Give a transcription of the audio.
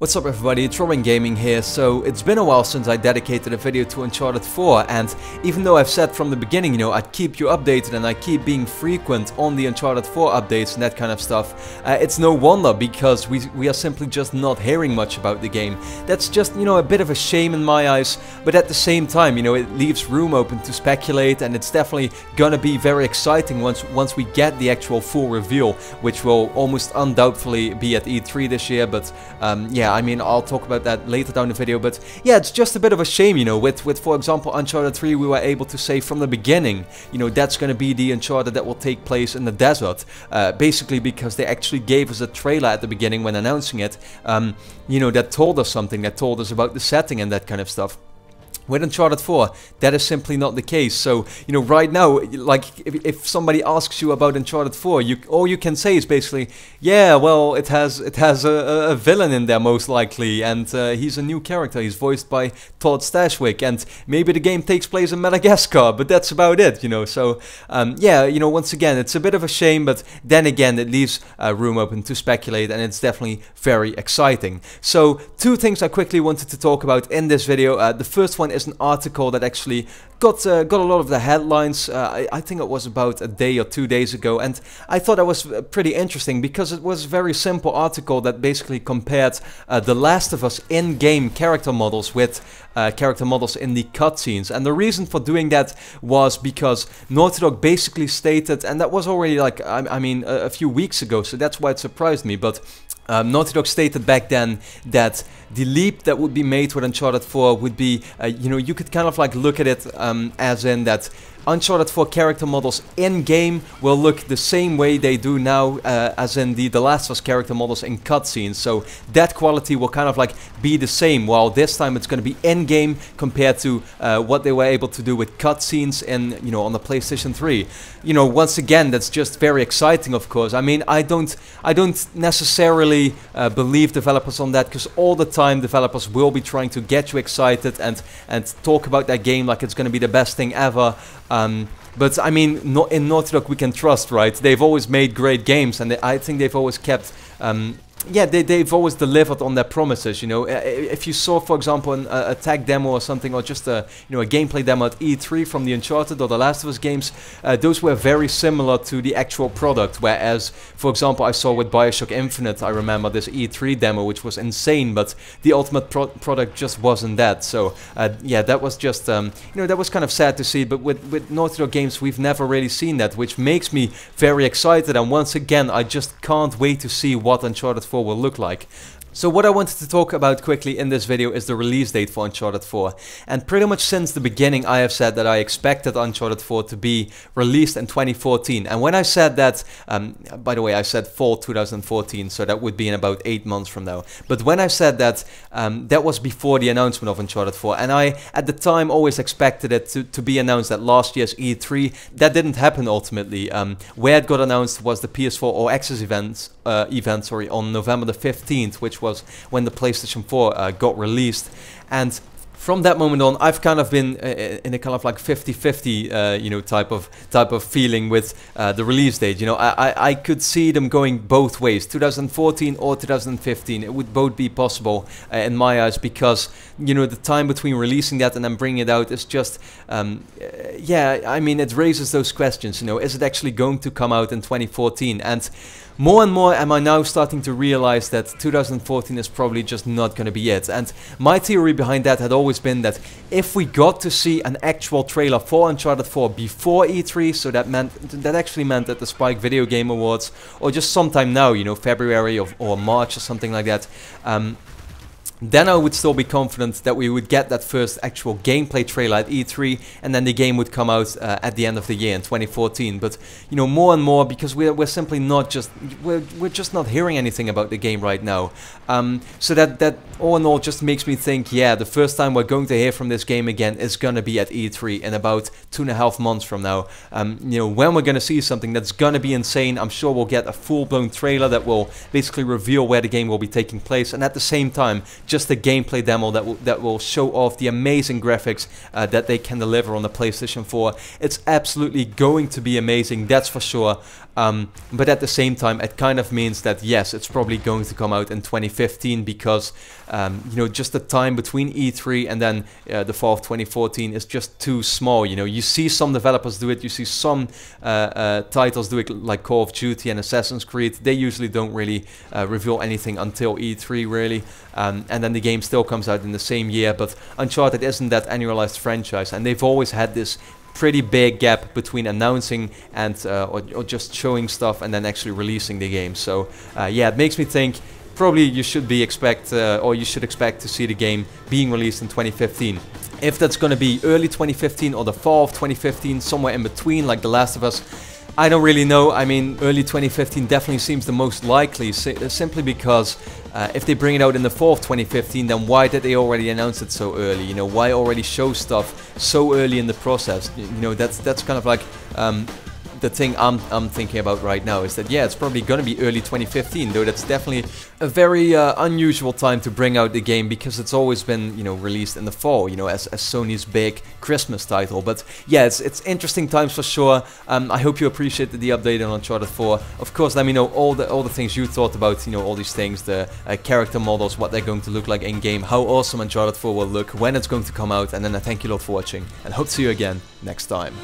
What's up everybody, it's RobinGaming here. So it's been a while since I dedicated a video to Uncharted 4, and even though I've said from the beginning, I'd keep you updated and I keep being frequent on the Uncharted 4 updates and that kind of stuff, it's no wonder because we are simply just not hearing much about the game. That's just, a bit of a shame in my eyes, but at the same time, it leaves room open to speculate, and it's definitely gonna be very exciting once we get the actual full reveal, which will almost undoubtedly be at E3 this year. But yeah, I mean, I'll talk about that later down the video, but yeah, it's just a bit of a shame, with for example, Uncharted 3, we were able to say from the beginning, that's going to be the Uncharted that will take place in the desert, basically because they actually gave us a trailer at the beginning when announcing it, that told us something, that told us about the setting and that kind of stuff. With Uncharted 4, that is simply not the case. So, right now, like, if somebody asks you about Uncharted 4, all you can say is basically, yeah, well, it has a villain in there most likely, and he's a new character. He's voiced by Todd Stashwick, and maybe the game takes place in Madagascar, but that's about it, So, yeah, once again, it's a bit of a shame, but then again, it leaves room open to speculate, and it's definitely very exciting. So, two things I quickly wanted to talk about in this video. The first one is an article that actually got a lot of the headlines. I think it was about a day or 2 days ago, and I thought that was pretty interesting because it was a very simple article that basically compared The Last of Us in-game character models with character models in the cutscenes. And the reason for doing that was because Naughty Dog basically stated, and that was already like, I mean, a few weeks ago, so that's why it surprised me, but Naughty Dog stated back then that the leap that would be made with Uncharted 4 would be, you could kind of like look at it as in that Uncharted 4 character models in-game will look the same way they do now as in the Last of Us character models in cutscenes. So that quality will kind of like be the same, while this time it's going to be in-game compared to what they were able to do with cutscenes in, on the PlayStation 3. Once again, that's just very exciting, of course. I mean, I don't necessarily believe developers on that, because all the time developers will be trying to get you excited and talk about that game like it's going to be the best thing ever. But I mean, in Naughty Dog we can trust, right? They've always made great games, and I think they've always kept yeah, they've always delivered on their promises, If you saw, for example, a tech demo or something, or just a gameplay demo at E3 from the Uncharted or the Last of Us games, those were very similar to the actual product. Whereas, for example, I saw with BioShock Infinite, I remember this E3 demo, which was insane, but the ultimate product just wasn't that. So, yeah, that was just, that was kind of sad to see. But with Naughty Dog games, we've never really seen that, which makes me very excited. And once again, I just can't wait to see what Uncharted 4 will look like. So what I wanted to talk about quickly in this video is the release date for Uncharted 4. And pretty much since the beginning I have said that I expected Uncharted 4 to be released in 2014. And when I said that, by the way, I said fall 2014, so that would be in about 8 months from now. But when I said that, that was before the announcement of Uncharted 4. And I, at the time, always expected it to be announced at last year's E3. That didn't happen ultimately. Where it got announced was the PS4 All Access event on November the 15th, which was when the PlayStation 4 got released. And from that moment on, I've kind of been in a kind of like 50-50, type of feeling with the release date. I could see them going both ways, 2014 or 2015. It would both be possible in my eyes, because the time between releasing that and then bringing it out is just, yeah, I mean, it raises those questions. Is it actually going to come out in 2014? And more and more am I now starting to realize that 2014 is probably just not going to be it. And my theory behind that had always been that if we got to see an actual trailer for Uncharted 4 before E3, so that actually meant at the Spike Video Game Awards, or just sometime now, February or March or something like that, then I would still be confident that we would get that first actual gameplay trailer at E3, and then the game would come out at the end of the year in 2014. But more and more, because we're simply not just we're just not hearing anything about the game right now. So that all in all just makes me think, yeah, the first time we're going to hear from this game again is gonna be at E3 in about 2.5 months from now. When we're gonna see something that's gonna be insane, I'm sure we'll get a full-blown trailer that will basically reveal where the game will be taking place, and at the same time, just a gameplay demo that will show off the amazing graphics that they can deliver on the PlayStation 4. It's absolutely going to be amazing, that's for sure. But at the same time, it kind of means that yes, it's probably going to come out in 2015 because you know, just the time between E3 and then the fall of 2014 is just too small. You know, you see some developers do it, you see some titles do it, like Call of Duty and Assassin's Creed. They usually don't really reveal anything until E3 really, and then the game still comes out in the same year. But Uncharted isn't that annualized franchise, and they've always had this pretty big gap between announcing and or just showing stuff and then actually releasing the game. So yeah, it makes me think probably you should expect to see the game being released in 2015. If that's going to be early 2015 or the fall of 2015, somewhere in between like The Last of Us, I don't really know. I mean, early 2015 definitely seems the most likely, simply because if they bring it out in the fall of 2015, then why did they already announce it so early? You know, why already show stuff so early in the process? You know, that's kind of like the thing I'm thinking about right now, is that yeah, it's probably gonna be early 2015, though that's definitely a very unusual time to bring out the game, because it's always been, you know, released in the fall, you know, as Sony's big Christmas title. But yeah, it's interesting times for sure. I hope you appreciated the update on Uncharted 4. Of course, let me know all the things you thought about, you know, all these things, the character models, what they're going to look like in game, how awesome Uncharted 4 will look, when it's going to come out, and then I thank you a lot for watching, and hope to see you again next time.